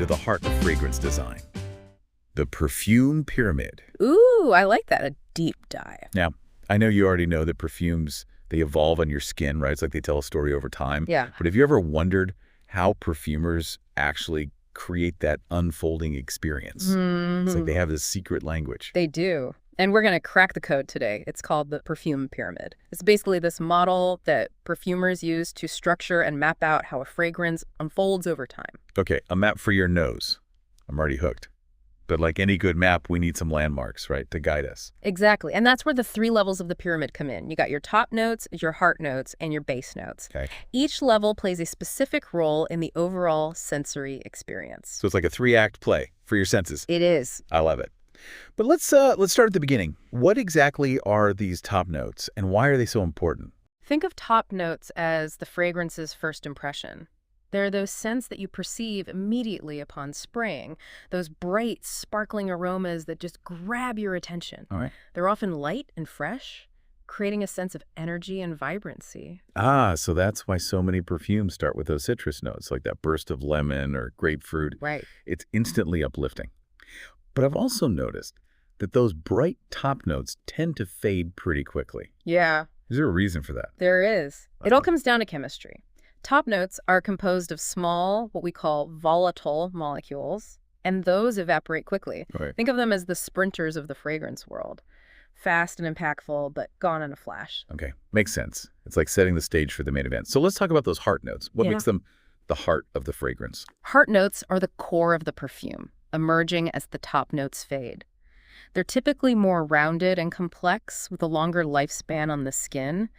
into the heart of fragrance design, the perfume pyramid. Ooh, I like that. A deep dive. Now, I know you already know that perfumes, they evolve on your skin, right? It's like they tell a story over time. Yeah. But have you ever wondered how perfumers actually create that unfolding experience? It's like they have this secret language. They do. And we're going to crack the code today. It's called the perfume pyramid. It's basically this model that perfumers use to structure and map out how a fragrance unfolds over time. Okay, a map for your nose. I'm already hooked. But like any good map, we need some landmarks, right, to guide us. Exactly. And that's where the 3 levels of the pyramid come in. You got your top notes, your heart notes, and your base notes. Okay. Each level plays a specific role in the overall sensory experience. So it's like a 3-act play for your senses. It is. I love it. But let's start at the beginning. What exactly are these top notes, and why are they so important? Think of top notes as the fragrance's first impression. They're those scents that you perceive immediately upon spraying, those bright, sparkling aromas that just grab your attention. All right. They're often light and fresh, creating a sense of energy and vibrancy. So that's why so many perfumes start with those citrus notes, like that burst of lemon or grapefruit. Right. It's instantly uplifting. But I've also noticed that those bright top notes tend to fade pretty quickly. Yeah. Is there a reason for that? There is. It all comes down to chemistry. Top notes are composed of small, what we call volatile molecules, and those evaporate quickly. Right. Think of them as the sprinters of the fragrance world. Fast and impactful, but gone in a flash. Okay, makes sense. It's like setting the stage for the main event. So let's talk about those heart notes. What makes them the heart of the fragrance? Heart notes are the core of the perfume, emerging as the top notes fade. They're typically more rounded and complex, with a longer lifespan on the skin.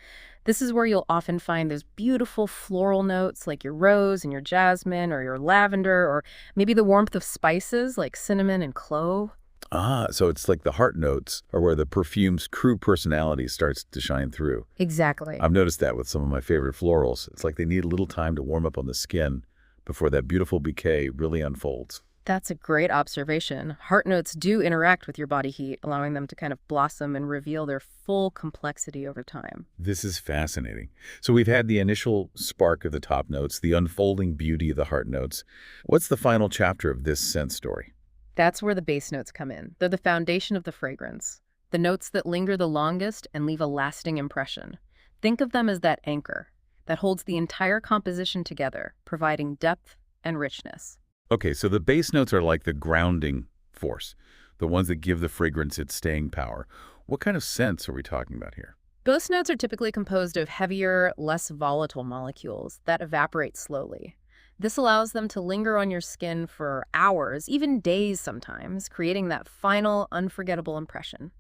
This is where you'll often find those beautiful floral notes like your rose and your jasmine or your lavender, or maybe the warmth of spices like cinnamon and clove. So it's like the heart notes are where the perfume's true personality starts to shine through. Exactly. I've noticed that with some of my favorite florals. It's like they need a little time to warm up on the skin before that beautiful bouquet really unfolds. That's a great observation. Heart notes do interact with your body heat, allowing them to kind of blossom and reveal their full complexity over time. This is fascinating. So we've had the initial spark of the top notes, the unfolding beauty of the heart notes. What's the final chapter of this scent story? That's where the base notes come in. They're the foundation of the fragrance, the notes that linger the longest and leave a lasting impression. Think of them as that anchor that holds the entire composition together, providing depth and richness. Okay, so the base notes are like the grounding force, the ones that give the fragrance its staying power. What kind of scents are we talking about here? Base notes are typically composed of heavier, less volatile molecules that evaporate slowly. This allows them to linger on your skin for hours, even days sometimes, creating that final, unforgettable impression.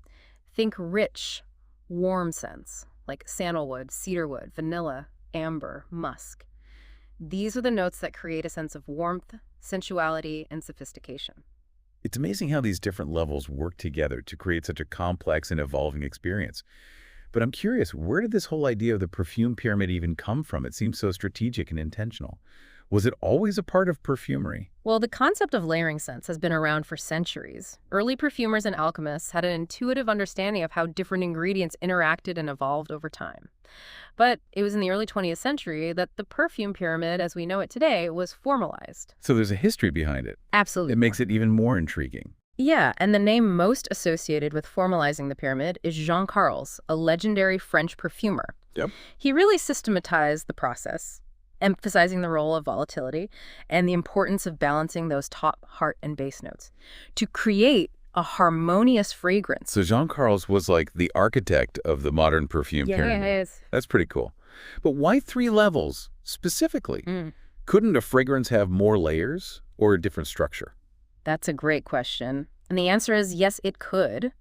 Think rich, warm scents like sandalwood, cedarwood, vanilla, amber, musk. These are the notes that create a sense of warmth, sensuality, and sophistication. It's amazing how these different levels work together to create such a complex and evolving experience. But I'm curious, where did this whole idea of the perfume pyramid even come from? It seems so strategic and intentional. Was it always a part of perfumery? Well, the concept of layering scents has been around for centuries. Early perfumers and alchemists had an intuitive understanding of how different ingredients interacted and evolved over time. But it was in the early 20th century that the perfume pyramid, as we know it today, was formalized. So there's a history behind it. Absolutely. It makes it even more intriguing. Yeah, and the name most associated with formalizing the pyramid is Jean Carles, a legendary French perfumer. Yep. He really systematized the process, emphasizing the role of volatility and the importance of balancing those top, heart, and base notes to create a harmonious fragrance. So Jean Carles was like the architect of the modern perfume pyramid. Yes. That's pretty cool. But why 3 levels specifically? Couldn't a fragrance have more layers or a different structure? That's a great question. And the answer is yes, it could.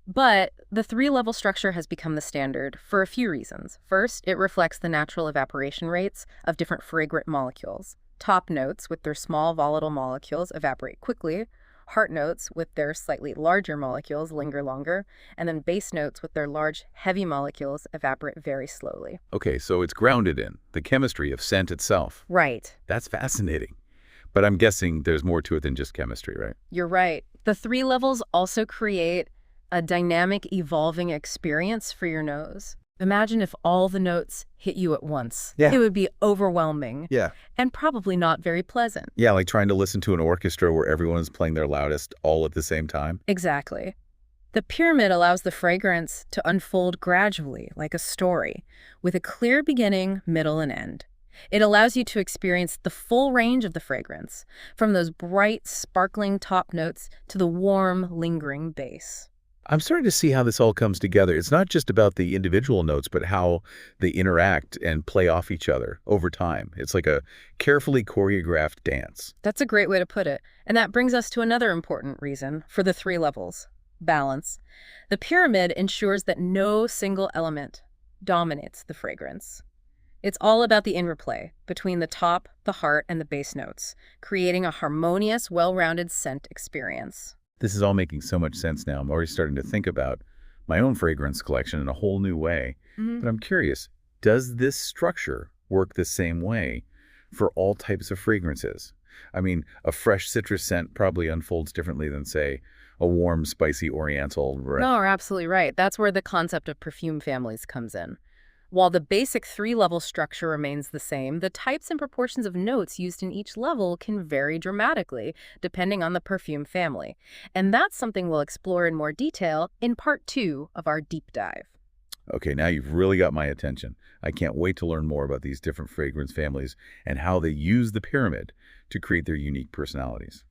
But the 3-level structure has become the standard for a few reasons. First, it reflects the natural evaporation rates of different fragrant molecules. Top notes with their small volatile molecules evaporate quickly. Heart notes with their slightly larger molecules linger longer. And then base notes with their large, heavy molecules evaporate very slowly. Okay, so it's grounded in the chemistry of scent itself. Right. That's fascinating. But I'm guessing there's more to it than just chemistry, right? You're right. The 3 levels also create a dynamic, evolving experience for your nose. Imagine if all the notes hit you at once. Yeah. It would be overwhelming Yeah. and probably not very pleasant. Yeah, like trying to listen to an orchestra where everyone is playing their loudest all at the same time. Exactly. The pyramid allows the fragrance to unfold gradually, like a story, with a clear beginning, middle, and end. It allows you to experience the full range of the fragrance, from those bright, sparkling top notes to the warm, lingering base. I'm starting to see how this all comes together. It's not just about the individual notes, but how they interact and play off each other over time. It's like a carefully choreographed dance. That's a great way to put it. And that brings us to another important reason for the 3 levels: balance. The pyramid ensures that no single element dominates the fragrance. It's all about the interplay between the top, the heart, and the base notes, creating a harmonious, well-rounded scent experience. This is all making so much sense now. I'm already starting to think about my own fragrance collection in a whole new way. But I'm curious, does this structure work the same way for all types of fragrances? I mean, a fresh citrus scent probably unfolds differently than, say, a warm, spicy oriental. No, you're absolutely right. That's where the concept of perfume families comes in. While the basic 3-level structure remains the same, the types and proportions of notes used in each level can vary dramatically depending on the perfume family. And that's something we'll explore in more detail in part 2 of our deep dive. Okay, now you've really got my attention. I can't wait to learn more about these different fragrance families and how they use the pyramid to create their unique personalities.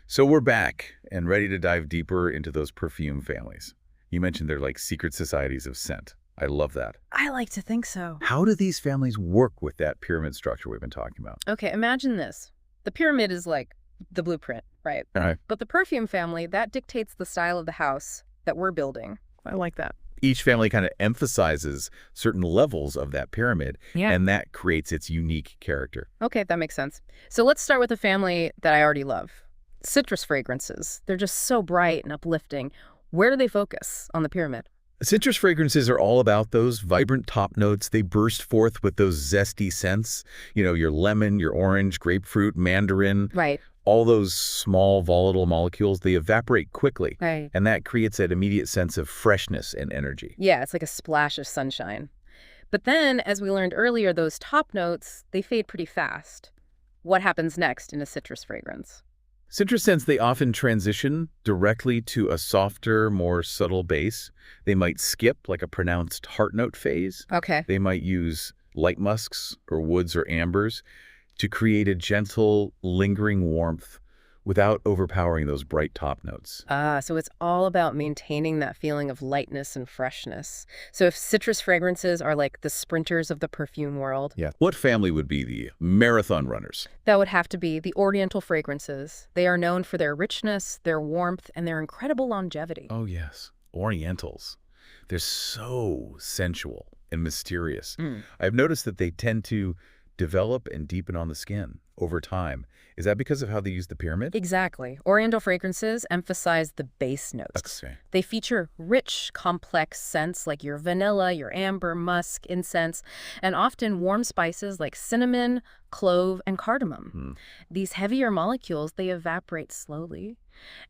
So we're back and ready to dive deeper into those perfume families. You mentioned they're like secret societies of scent. I love that. I like to think so. How do these families work with that pyramid structure we've been talking about? Okay, imagine this. The pyramid is like the blueprint, right? All right. But the perfume family, that dictates the style of the house that we're building. I like that. Each family kind of emphasizes certain levels of that pyramid, Yeah. and that creates its unique character. Okay, that makes sense. So let's start with a family that I already love. Citrus fragrances. They're just so bright and uplifting. Where do they focus on the pyramid? Citrus fragrances are all about those vibrant top notes. They burst forth with those zesty scents. You know, your lemon, your orange, grapefruit, mandarin, Right. all those small volatile molecules, they evaporate quickly. Right. And that creates that immediate sense of freshness and energy. Yeah, it's like a splash of sunshine. But then, as we learned earlier, those top notes, they fade pretty fast. What happens next in a citrus fragrance? Citrus scents, they often transition directly to a softer, more subtle base. They might skip like a pronounced heart note phase. Okay. They might use light musks or woods or ambers to create a gentle, lingering warmth without overpowering those bright top notes. So it's all about maintaining that feeling of lightness and freshness. So if citrus fragrances are like the sprinters of the perfume world, Yeah. What family would be the marathon runners? that would have to be the Oriental fragrances. They are known for their richness, their warmth, and their incredible longevity. Oh, yes. Orientals. They're so sensual and mysterious. I've noticed that they tend to develop and deepen on the skin over time. Is that because of how they use the pyramid? Exactly. Oriental fragrances emphasize the base notes. Okay. They feature rich, complex scents like your vanilla, your amber, musk, incense, and often warm spices like cinnamon, clove, and cardamom. These heavier molecules, they evaporate slowly,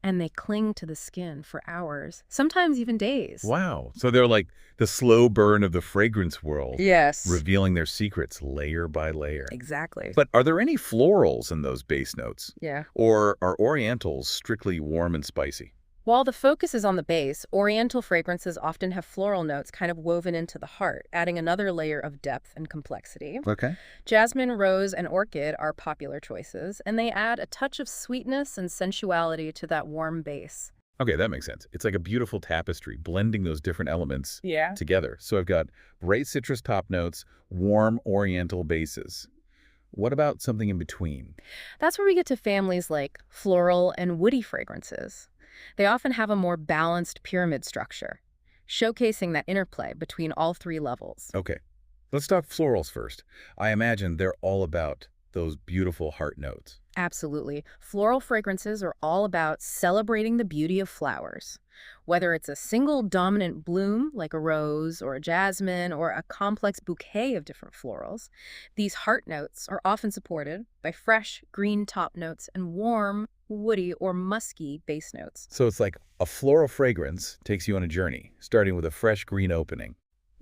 and they cling to the skin for hours, sometimes even days. Wow. So they're like the slow burn of the fragrance world, Yes. revealing their secrets layer by layer. Exactly. But are there any florals in those base notes? Yeah. Or are Orientals strictly warm and spicy? While the focus is on the base, Oriental fragrances often have floral notes kind of woven into the heart, adding another layer of depth and complexity. Okay. Jasmine, rose, and orchid are popular choices, and they add a touch of sweetness and sensuality to that warm base. Okay, that makes sense. It's like a beautiful tapestry, blending those different elements Yeah. together. So I've got bright citrus top notes, warm Oriental bases. What about something in between? That's where we get to families like floral and woody fragrances. They often have a more balanced pyramid structure, showcasing that interplay between all 3 levels. Okay, let's talk florals first. I imagine they're all about those beautiful heart notes. Absolutely. Floral fragrances are all about celebrating the beauty of flowers. Whether it's a single dominant bloom, like a rose or a jasmine, or a complex bouquet of different florals, these heart notes are often supported by fresh green top notes and warm, woody, or musky base notes. So it's like a floral fragrance takes you on a journey, starting with a fresh green opening.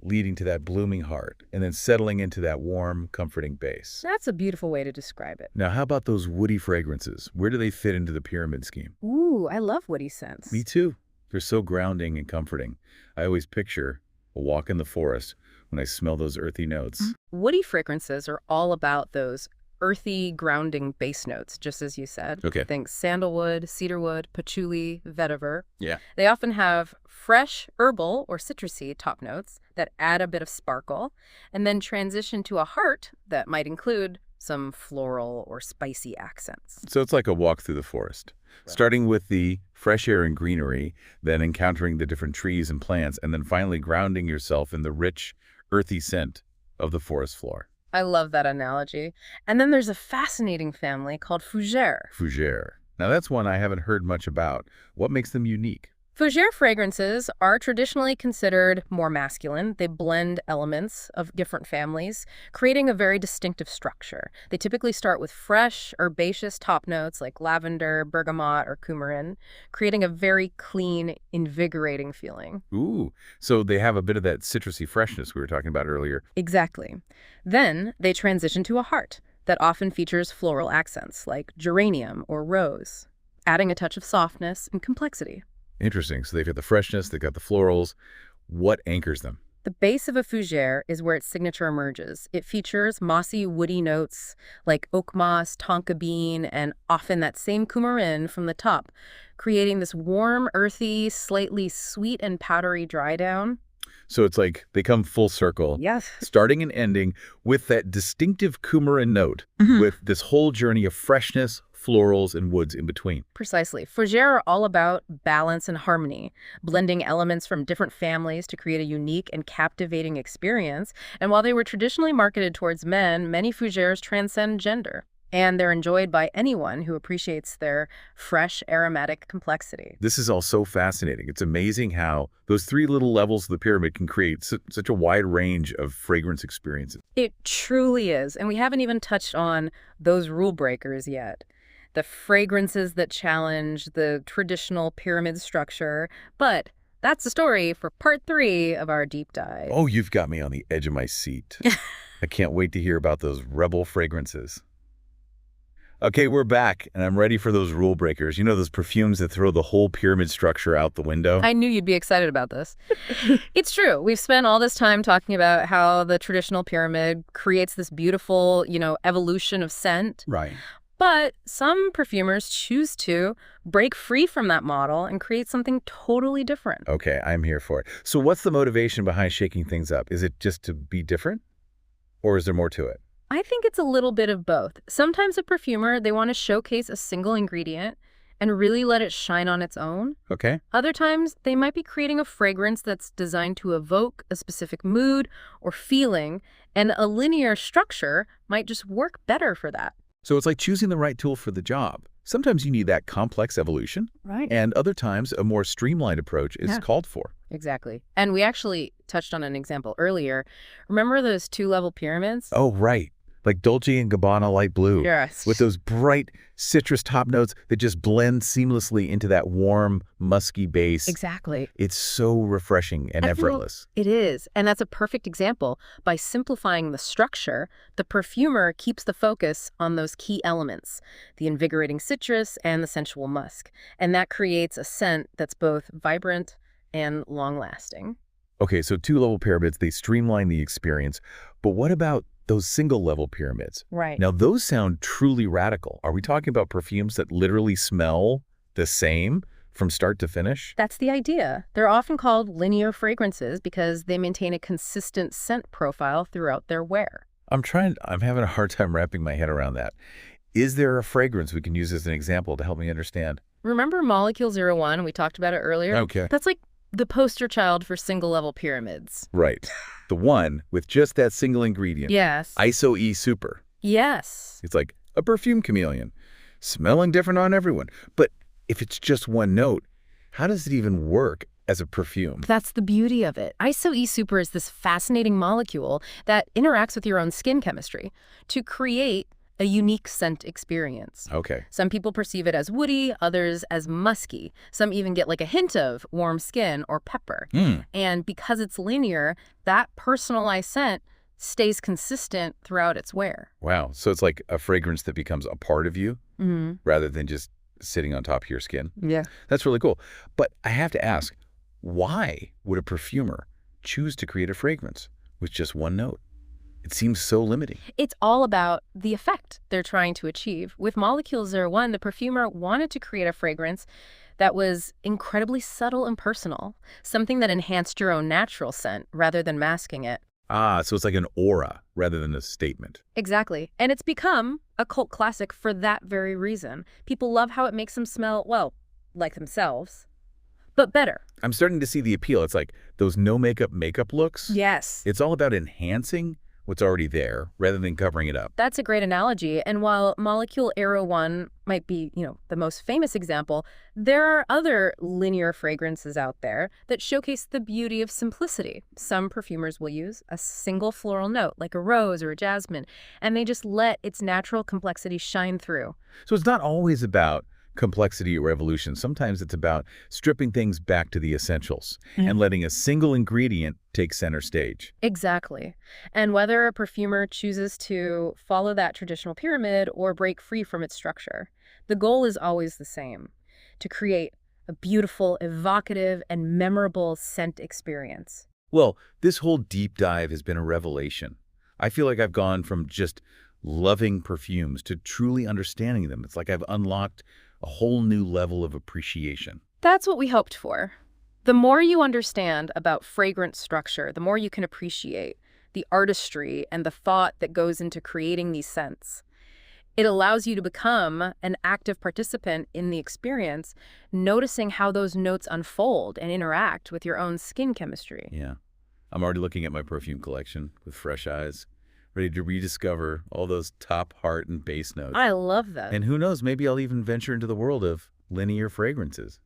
leading to that blooming heart, and then settling into that warm, comforting base. That's a beautiful way to describe it. Now, how about those woody fragrances? Where do they fit into the pyramid scheme? Ooh, I love woody scents. Me too. They're so grounding and comforting. I always picture a walk in the forest when I smell those earthy notes. Woody fragrances are all about those earthy, grounding base notes, just as you said. Okay. Think sandalwood, cedarwood, patchouli, vetiver. Yeah. They often have fresh, herbal, or citrusy top notes that add a bit of sparkle, and then transition to a heart that might include some floral or spicy accents. So it's like a walk through the forest, starting with the fresh air and greenery, then encountering the different trees and plants, and then finally grounding yourself in the rich, earthy scent of the forest floor. I love that analogy. And then there's a fascinating family called fougères. Fougère. Now that's one I haven't heard much about. What makes them unique? Fougère fragrances are traditionally considered more masculine. They blend elements of different families, creating a very distinctive structure. They typically start with fresh, herbaceous top notes like lavender, bergamot, or coumarin, creating a very clean, invigorating feeling. Ooh, so they have a bit of that citrusy freshness we were talking about earlier. Exactly. Then they transition to a heart that often features floral accents like geranium or rose, adding a touch of softness and complexity. Interesting. So they've got the freshness, they've got the florals. What anchors them? The base of a fougère is where its signature emerges. It features mossy, woody notes like oak moss, tonka bean, and often that same coumarin from the top, creating this warm, earthy, slightly sweet and powdery dry down. So it's like they come full circle, Yes. starting and ending with that distinctive coumarin note, with this whole journey of freshness, florals, and woods in between. Precisely. Fougères are all about balance and harmony, blending elements from different families to create a unique and captivating experience. And while they were traditionally marketed towards men, many fougères transcend gender. And they're enjoyed by anyone who appreciates their fresh, aromatic complexity. This is all so fascinating. It's amazing how those three little levels of the pyramid can create such a wide range of fragrance experiences. It truly is. And we haven't even touched on those rule breakers yet. The fragrances that challenge the traditional pyramid structure. But that's the story for part 3 of our deep dive. Oh, you've got me on the edge of my seat. I can't wait to hear about those rebel fragrances. Okay, we're back, and I'm ready for those rule breakers. You know, those perfumes that throw the whole pyramid structure out the window? I knew you'd be excited about this. It's true. We've spent all this time talking about how the traditional pyramid creates this beautiful, evolution of scent. Right. But some perfumers choose to break free from that model and create something totally different. Okay, I'm here for it. So what's the motivation behind shaking things up? Is it just to be different? Or is there more to it? I think it's a little bit of both. Sometimes a perfumer, they want to showcase a single ingredient and really let it shine on its own. Okay. Other times, they might be creating a fragrance that's designed to evoke a specific mood or feeling, and a linear structure might just work better for that. So it's like choosing the right tool for the job. Sometimes you need that complex evolution, Right. and other times a more streamlined approach is called for. Exactly. And we actually touched on an example earlier. Remember those 2-level pyramids? Oh, right. Like Dolce & Gabbana light blue. Yes. With those bright citrus top notes that just blend seamlessly into that warm, musky base. Exactly. It's so refreshing and effortless. It is. And that's a perfect example. By simplifying the structure, the perfumer keeps the focus on those key elements, the invigorating citrus and the sensual musk. And that creates a scent that's both vibrant and long-lasting. Okay, so 2-level pyramids, they streamline the experience. But what about those single-level pyramids? Right. Now, those sound truly radical. Are we talking about perfumes that literally smell the same from start to finish? That's the idea. They're often called linear fragrances because they maintain a consistent scent profile throughout their wear. I'm having a hard time wrapping my head around that. Is there a fragrance we can use as an example to help me understand? Remember Molecule 01? We talked about it earlier. Okay. That's like the poster child for single-level pyramids. Right. The one with just that single ingredient. Yes. ISO E Super. Yes. It's like a perfume chameleon, smelling different on everyone. But if it's just one note, how does it even work as a perfume? That's the beauty of it. ISO E Super is this fascinating molecule that interacts with your own skin chemistry to create a unique scent experience. Okay. Some people perceive it as woody, others as musky. Some even get like a hint of warm skin or pepper. Hmm. And because it's linear, that personalized scent stays consistent throughout its wear. Wow. So it's like a fragrance that becomes a part of you Mm-hmm. rather than just sitting on top of your skin. Yeah. That's really cool. But I have to ask, why would a perfumer choose to create a fragrance with just one note? It seems so limiting. It's all about the effect they're trying to achieve. With Molecule 01, the perfumer wanted to create a fragrance that was incredibly subtle and personal, something that enhanced your own natural scent rather than masking it. Ah, so it's like an aura rather than a statement. Exactly. And it's become a cult classic for that very reason. People love how it makes them smell, well, like themselves, but better. I'm starting to see the appeal. It's like those no makeup looks. Yes. It's all about enhancing what's already there rather than covering it up. That's a great analogy. And while Molecule 01 might be, the most famous example, there are other linear fragrances out there that showcase the beauty of simplicity. Some perfumers will use a single floral note, like a rose or a jasmine, and they just let its natural complexity shine through. So it's not always about complexity or evolution. Sometimes it's about stripping things back to the essentials and letting a single ingredient take center stage. Exactly. And whether a perfumer chooses to follow that traditional pyramid or break free from its structure, the goal is always the same: to create a beautiful, evocative, and memorable scent experience. Well, this whole deep dive has been a revelation. I feel like I've gone from just loving perfumes to truly understanding them. It's like I've unlocked a whole new level of appreciation. That's what we hoped for. The more you understand about fragrance structure, the more you can appreciate the artistry and the thought that goes into creating these scents. It allows you to become an active participant in the experience, noticing how those notes unfold and interact with your own skin chemistry. Yeah. I'm already looking at my perfume collection with fresh eyes, ready to rediscover all those top, heart, and base notes. I love that. And who knows, maybe I'll even venture into the world of linear fragrances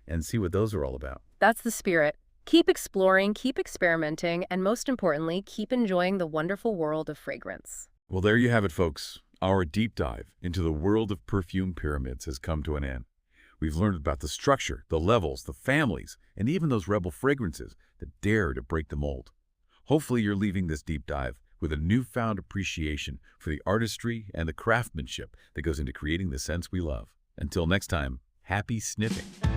and see what those are all about. That's the spirit. Keep exploring, keep experimenting, and most importantly, keep enjoying the wonderful world of fragrance. Well, there you have it, folks. Our deep dive into the world of perfume pyramids has come to an end. We've learned about the structure, the levels, the families, and even those rebel fragrances that dare to break the mold. Hopefully you're leaving this deep dive with a newfound appreciation for the artistry and the craftsmanship that goes into creating the scents we love. Until next time, happy sniffing.